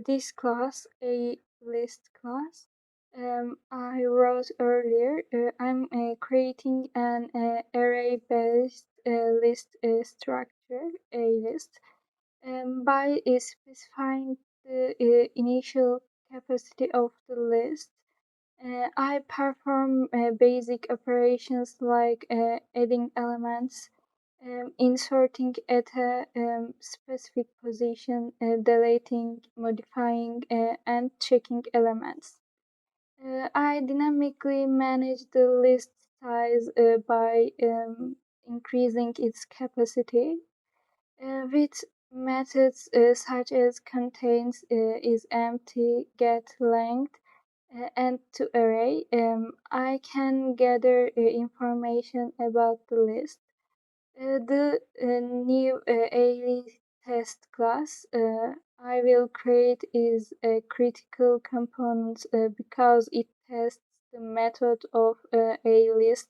this class, a list class, I wrote earlier, I'm creating an array-based list structure, a list, by specifying the initial capacity of the list. I perform basic operations like adding elements, inserting at a specific position, deleting, modifying, and checking elements. I dynamically manage the list size by increasing its capacity with methods such as contains is empty, get length, and to array. I can gather information about the list. The new ALE test class I will create is a critical component because it tests the method of a list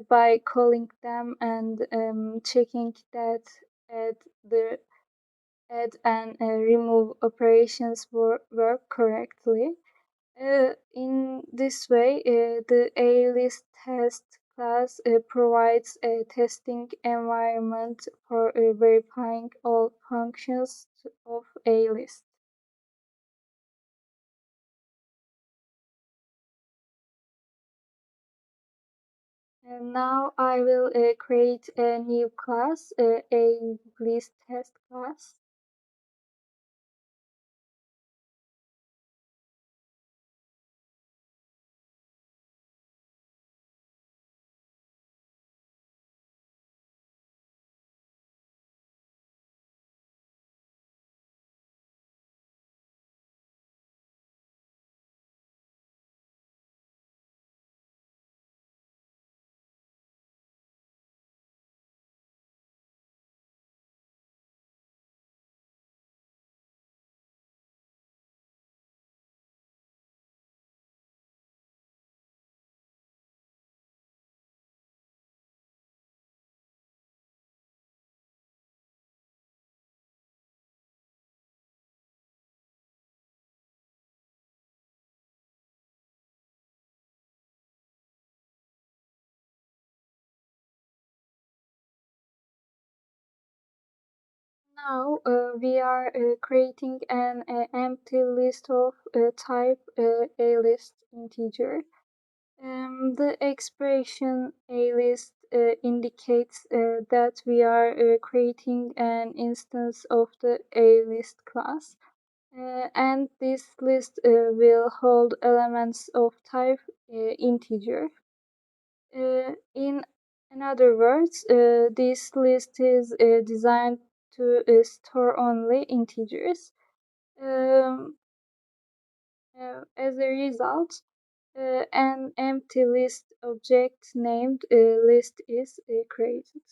by calling them and checking that add the add and remove operations work correctly. In this way, the A-list test class provides a testing environment for verifying all functions of A-list. And now I will create a new class, a list test class. Now we are creating an empty list of type a list integer. The expression a list indicates that we are creating an instance of the a list class, and this list will hold elements of type integer. In other words, this list is designed to store only integers. Um, as a result, an empty list object named list is created.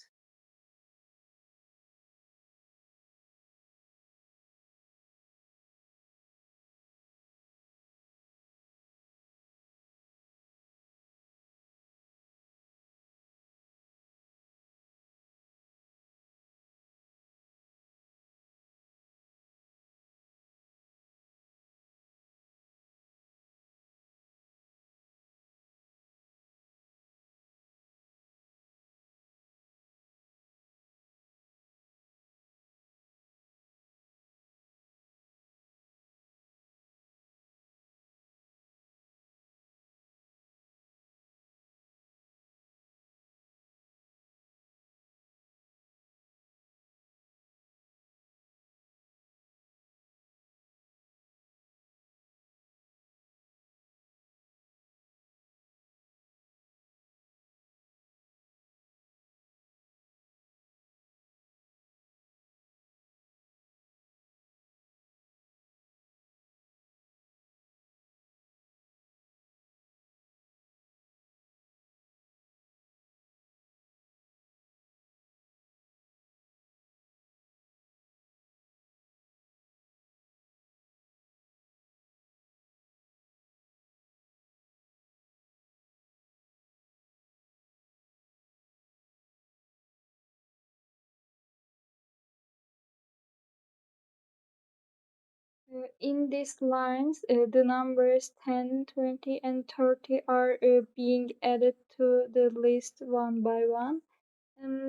In these lines, the numbers 10, 20, and 30 are being added to the list one by one.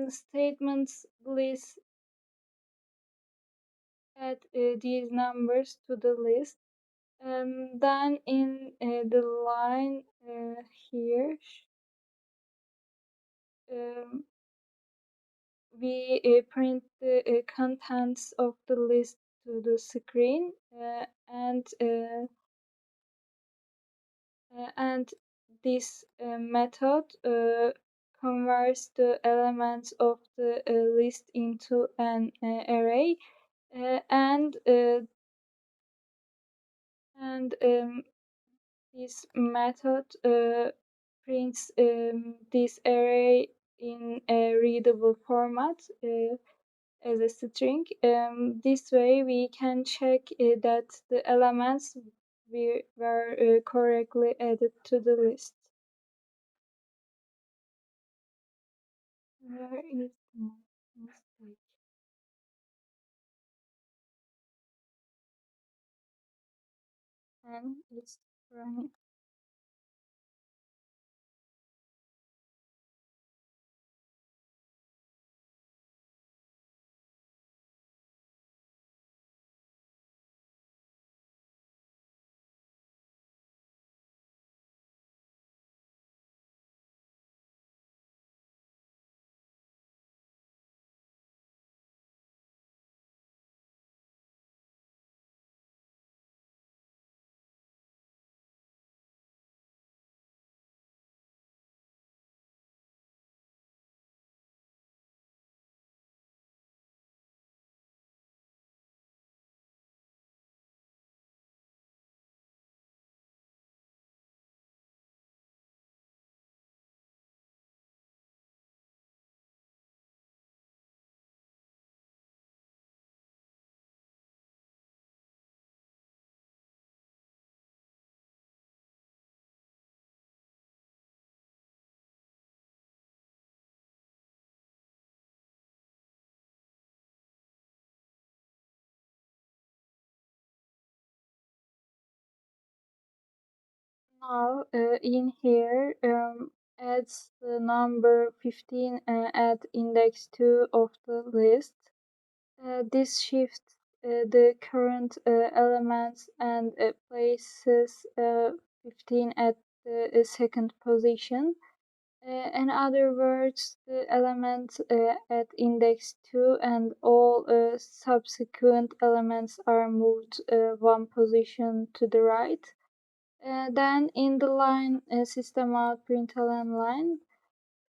Statements please add these numbers to the list. Then in the line here, um, we print the contents of the list to the screen and this method converts the elements of the list into an array uh, and uh, and this method prints this array in a readable format as a string. This way we can check that the elements were correctly added to the list. Where is my mistake? And it's running. Now in here adds the number 15 at index 2 of the list. This shifts the current elements and places 15 at the second position. In other words, the element at index 2 and all subsequent elements are moved one position to the right. Then in the line system out println line,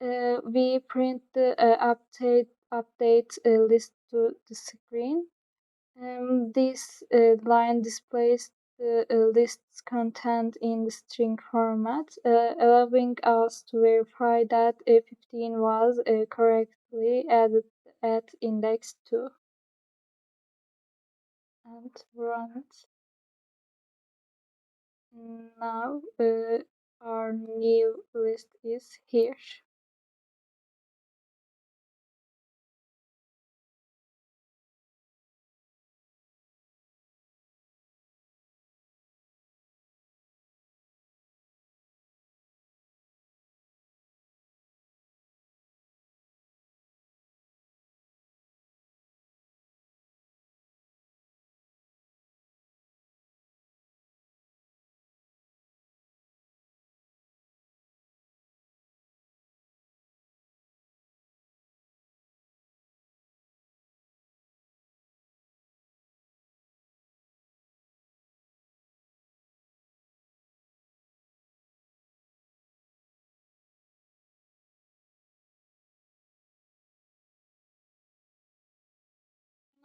we print the update list to the screen. This line displays the list's content in the string format, allowing us to verify that 15 was correctly added at index 2 and run it. Now our new list is here.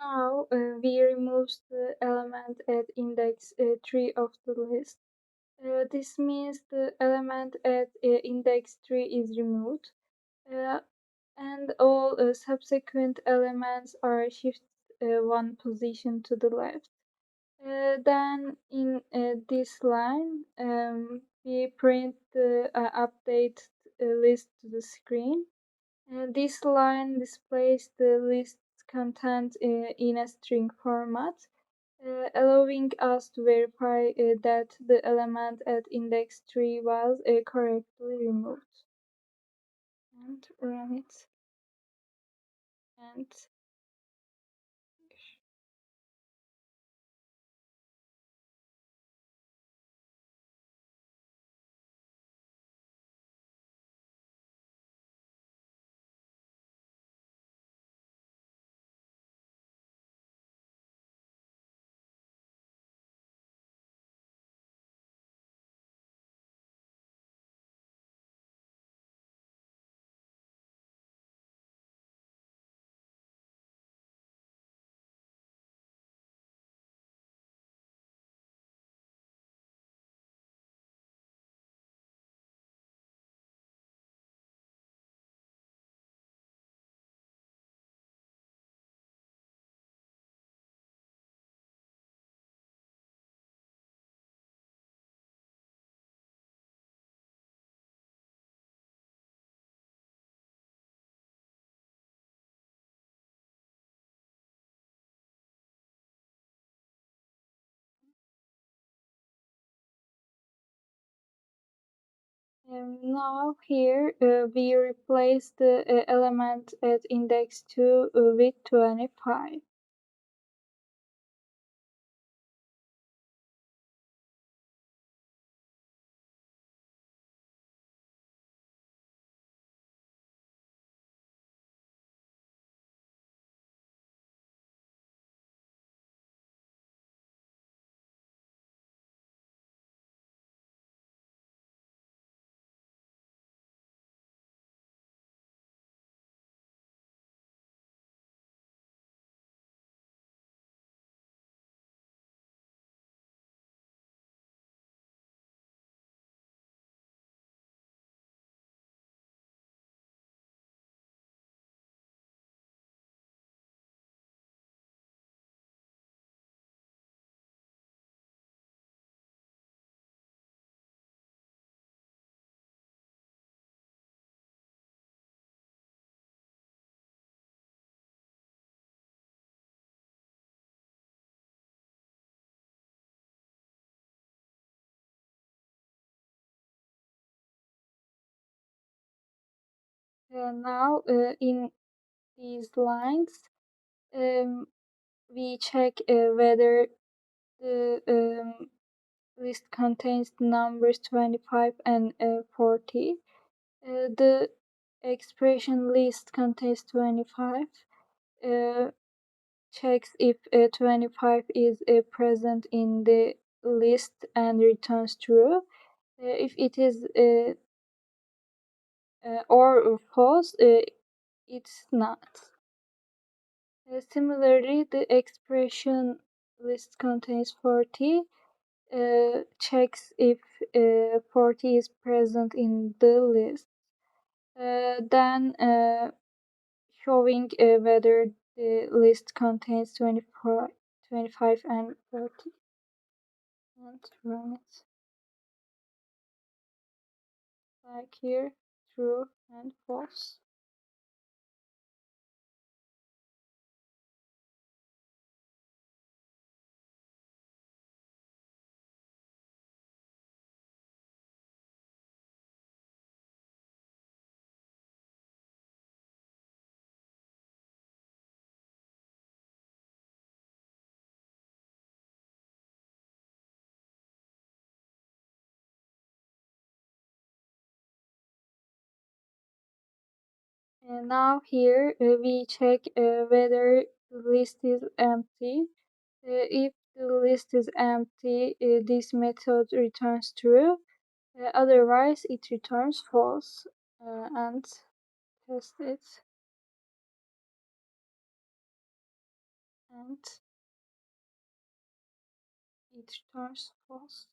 Now we remove the element at index 3 of the list. This means the element at index 3 is removed, uh, and all subsequent elements are shifted one position to the left. Then in this line, we print the update list to the screen. This line displays the list content in a string format. allowing us to verify that the element at index 3 was correctly removed. And run it. And now here we replace the element at index 2 with 25. Now in these lines, um, we check whether the list contains the numbers 25 and 40. The expression list contains 25. Checks if 25 is present in the list and returns true. If it is or false, it's not. Similarly, the expression list contains 40. Checks if 40 is present in the list. Then showing whether the list contains 24, 25 and 40. And run it. Like here, true and false. And now here we check whether the list is empty. If the list is empty, this method returns true. Otherwise, it returns false. And test it. And it returns false.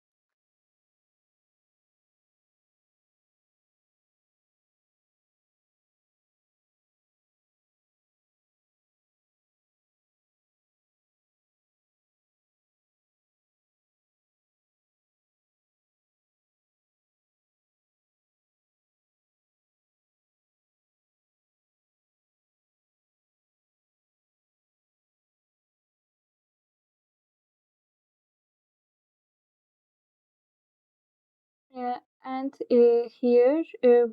And here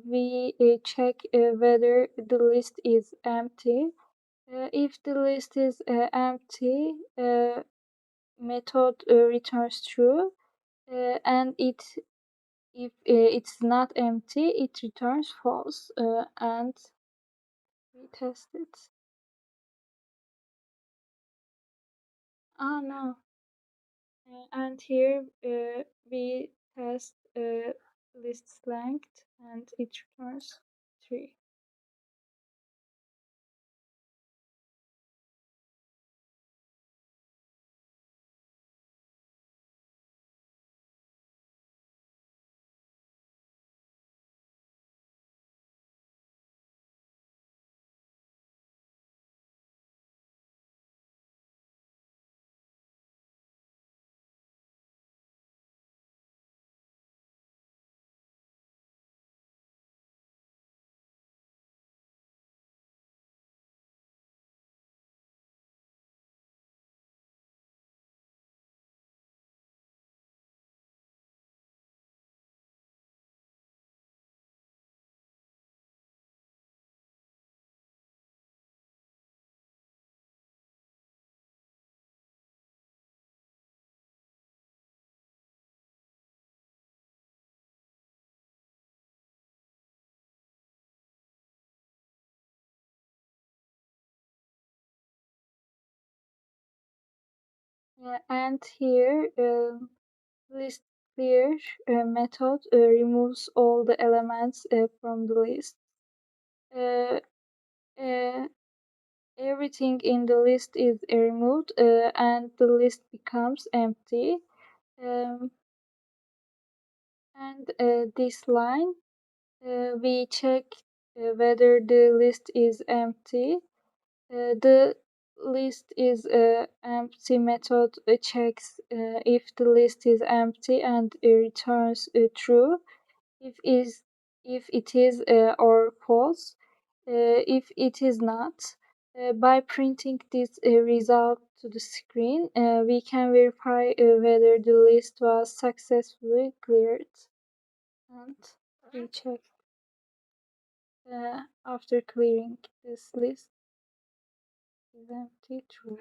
we check whether the list is empty. If the list is empty, method returns true, and if it's not empty, it returns false. And we test it. Ah no. And here we test list length, and it returns 3. And here list clear method removes all the elements from the list. Uh, uh, Everything in the list is removed, and the list becomes empty. Um, and this line, we check whether the list is empty. The list is empty method checks if the list is empty and returns true. If is if it is or false. If it is not, by printing this result to the screen, we can verify whether the list was successfully cleared. And we check after clearing this list is empty true.